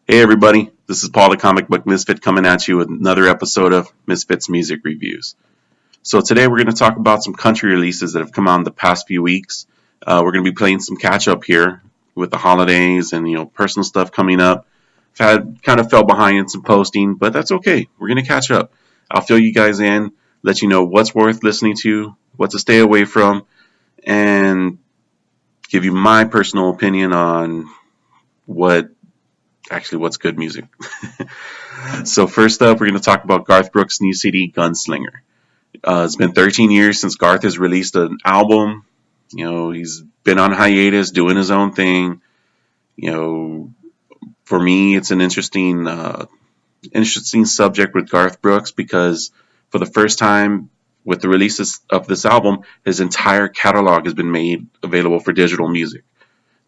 Hey everybody, this is Paul the Comic Book Misfit coming at you with another episode of Misfit's Music Reviews. So today we're going to talk about some country releases that have come out in the past few weeks. We're going to be playing some catch up here with the holidays and personal stuff coming up. I've had kind of fell behind in some posting, but that's okay. We're going to catch up. I'll fill you guys in, let you know what's worth listening to, what to stay away from, and give you my personal opinion on what's good music. So first up, we're going to talk about Garth Brooks' new CD, Gunslinger. It's been 13 years since Garth has released an album. He's been on hiatus, doing his own thing. You know, for me, it's an interesting subject with Garth Brooks because for the first time with the releases of this album, his entire catalog has been made available for digital music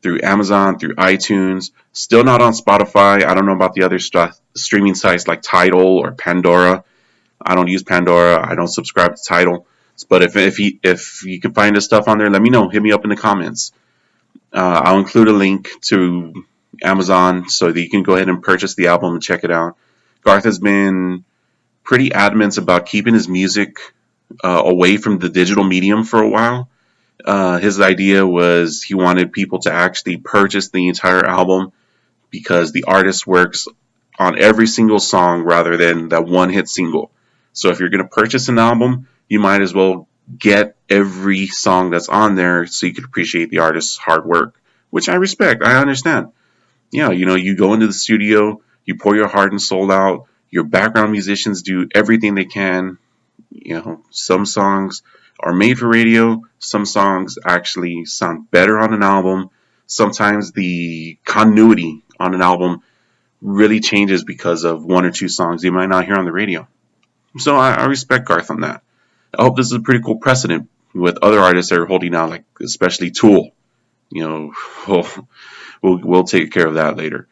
through Amazon, through iTunes. Still not on Spotify. I don't know about the other streaming sites like Tidal or Pandora. I don't use Pandora. I don't subscribe to Tidal. But if you can find this stuff on there, let me know. Hit me up in the comments. I'll include a link to Amazon so that you can go ahead and purchase the album and check it out. Garth has been pretty adamant about keeping his music away from the digital medium for a while. His idea was he wanted people to actually purchase the entire album because the artist works on every single song rather than that one hit single. So if you're going to purchase an album, you might as well get every song that's on there so you can appreciate the artist's hard work, which I respect. I understand. Yeah, you go into the studio, you pour your heart and soul out. Your background musicians do everything they can. Some songs are made for radio. Some songs actually sound better on an album. Sometimes the continuity on an album really changes because of one or two songs you might not hear on the radio. So I respect Garth on that. I hope this is a pretty cool precedent with other artists that are holding out, like especially Tool. We'll take care of that later.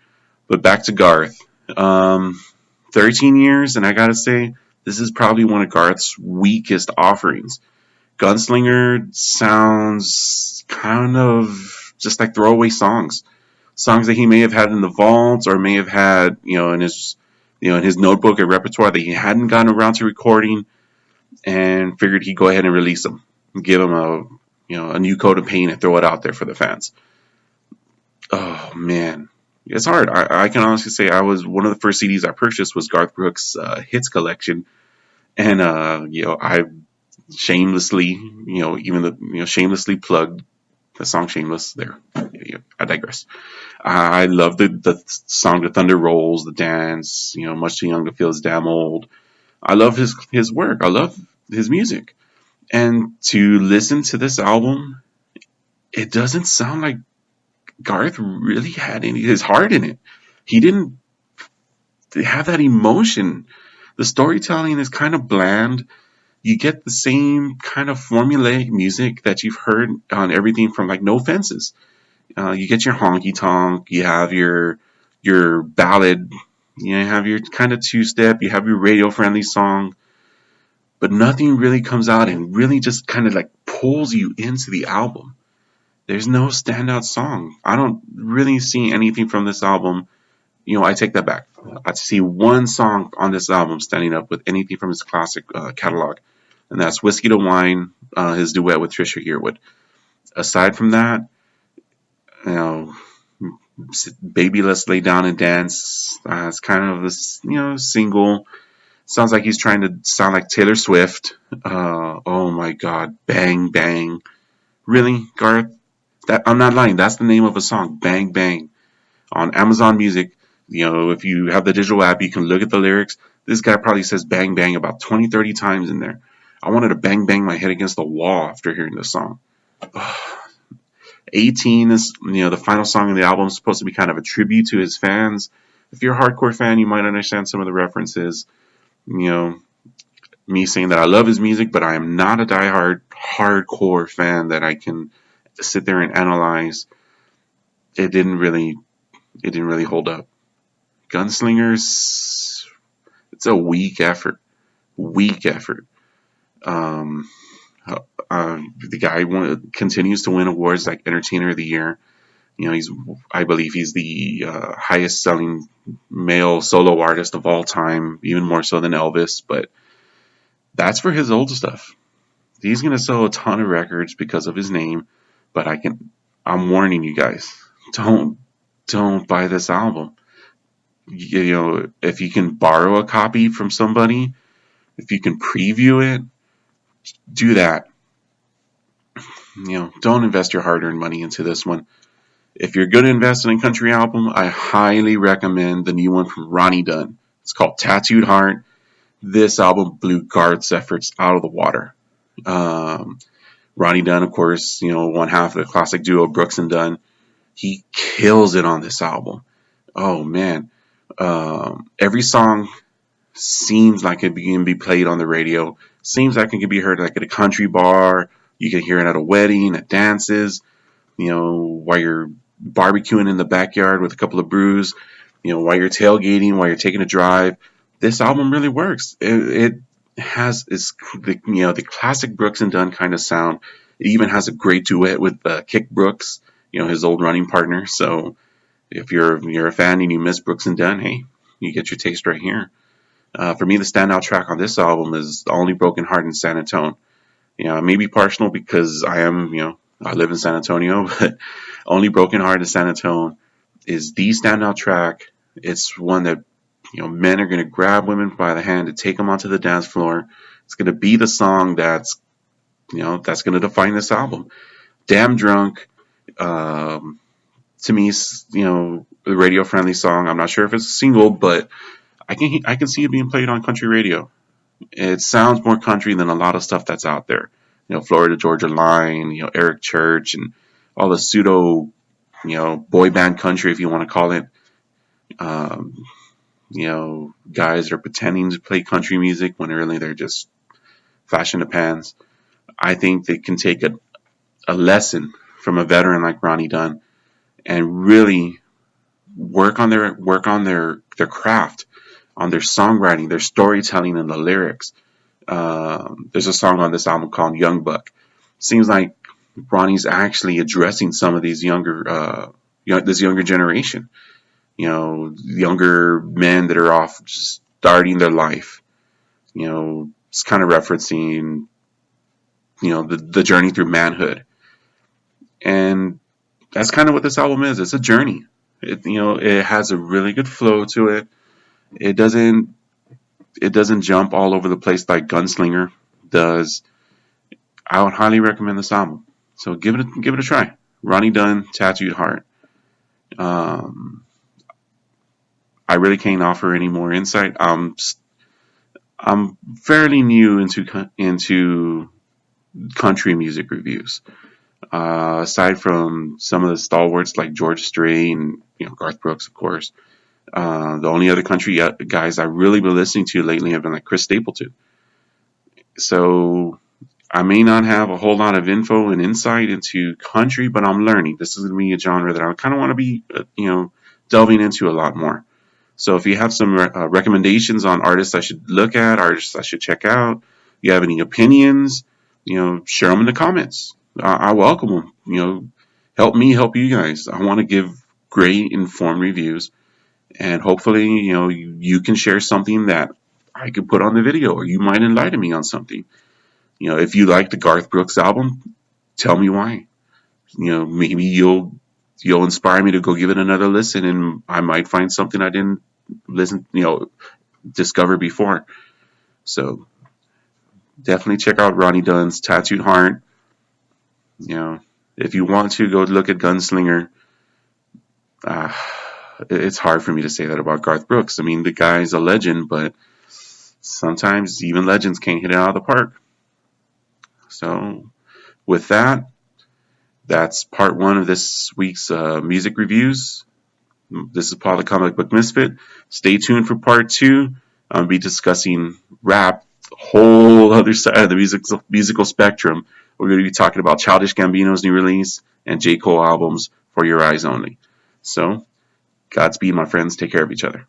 But back to Garth. 13 years, and I gotta say, this is probably one of Garth's weakest offerings. Gunslinger sounds kind of just like throwaway songs that he may have had in the vaults or may have had in his notebook and repertoire that he hadn't gotten around to recording, and figured he'd go ahead and release them, give them a new coat of paint and throw it out there for the fans. Oh man, it's hard. I can honestly say I was one of the first CDs I purchased was Garth Brooks' hits collection, and I shamelessly, shamelessly plugged the song "Shameless." There, I digress. I love the song "The Thunder Rolls," the dance. Much too young to feel as damn old. I love his work. I love his music, and to listen to this album, it doesn't sound like Garth really had his heart in it. He didn't have that emotion. The storytelling is kind of bland. You get the same kind of formulaic music that you've heard on everything from like No Fences. You get your honky tonk, you have your ballad, you have your kind of two step, you have your radio friendly song, but nothing really comes out and really just kind of like pulls you into the album. There's no standout song. I don't really see anything from this album. I take that back. I see one song on this album standing up with anything from his classic catalog, and that's Whiskey to Wine, his duet with Trisha Yearwood. Aside from that, you know, Baby Let's Lay Down and Dance, it's kind of this, single. Sounds like he's trying to sound like Taylor Swift. Oh my God, Bang Bang. Really, Garth? I'm not lying. That's the name of a song, Bang Bang. On Amazon Music, if you have the digital app, you can look at the lyrics. This guy probably says bang bang about 20, 30 times in there. I wanted to bang bang my head against the wall after hearing this song. 18 is, the final song in the album is supposed to be kind of a tribute to his fans. If you're a hardcore fan, you might understand some of the references. Me saying that I love his music, but I am not a diehard hardcore fan that I can sit there and analyze. It didn't really hold up. Gunslingers, it's a weak effort. The guy continues to win awards like Entertainer of the Year. I believe he's the highest selling male solo artist of all time, even more so than Elvis. But that's for his old stuff. He's gonna sell a ton of records because of his name. But I'm warning you guys, don't buy this album. If you can borrow a copy from somebody, if you can preview it, do that. Don't invest your hard-earned money into this one. If you're going to invest in a country album, I highly recommend the new one from Ronnie Dunn. It's called Tattooed Heart. This album blew Garth's efforts out of the water. Ronnie Dunn, of course, one half of the classic duo Brooks and Dunn. He kills it on this album. Oh, man. Every song seems like it can be played on the radio. Seems like it can be heard like at a country bar. You can hear it at a wedding, at dances, while you're barbecuing in the backyard with a couple of brews, while you're tailgating, while you're taking a drive. This album really works. It has the classic Brooks and Dunn kind of sound. It even has a great duet with Kick Brooks, his old running partner. So if you're a fan and you miss Brooks and Dunn, hey, you get your taste right here. For me, the standout track on this album is Only Broken Heart in San Antonio. It may be partial because I live in San Antonio, but Only Broken Heart in San Antonio is the standout track. It's one that, men are going to grab women by the hand to take them onto the dance floor. It's going to be the song that's going to define this album. Damn Drunk, to me, the radio-friendly song. I'm not sure if it's a single, but I can see it being played on country radio. It sounds more country than a lot of stuff that's out there. Florida Georgia Line, Eric Church, and all the pseudo, boy band country, if you want to call it. Guys are pretending to play country music when really they're just flash in the pans. I think they can take a lesson from a veteran like Ronnie Dunn and really work on their craft, on their songwriting, their storytelling, and the lyrics. There's a song on this album called Young Buck. Seems like Ronnie's actually addressing some of these this younger generation. Younger men that are off starting their life. It's kind of referencing, the journey through manhood. And that's kind of what this album is. It's a journey. It has a really good flow to it. It doesn't jump all over the place like Gunslinger does. I would highly recommend this album. So give it a try. Ronnie Dunn, Tattooed Heart. I really can't offer any more insight. I'm fairly new into country music reviews. Aside from some of the stalwarts like George Strait and Garth Brooks, of course. The only other country guys I've really been listening to lately have been like Chris Stapleton. So I may not have a whole lot of info and insight into country, but I'm learning. This is going to be a genre that I kind of want to be, delving into a lot more. So if you have some recommendations on artists I should look at, artists I should check out, you have any opinions, share them in the comments. I welcome them. Help me help you guys. I want to give great informed reviews. And hopefully, you can share something that I could put on the video, or you might enlighten me on something. If you like the Garth Brooks album, tell me why. Maybe you'll inspire me to go give it another listen, and I might find something I didn't discover before. So definitely check out Ronnie Dunn's Tattooed Heart. If you want to go look at Gunslinger, it's hard for me to say that about Garth Brooks. I mean, the guy's a legend, but sometimes even legends can't hit it out of the park. So with that, that's part one of this week's music reviews. This is Paul the Comic Book Misfit. Stay tuned for part two. I'll be discussing rap, the whole other side of the musical spectrum. We're going to be talking about Childish Gambino's new release and J. Cole albums For Your Eyes Only. So, Godspeed, my friends. Take care of each other.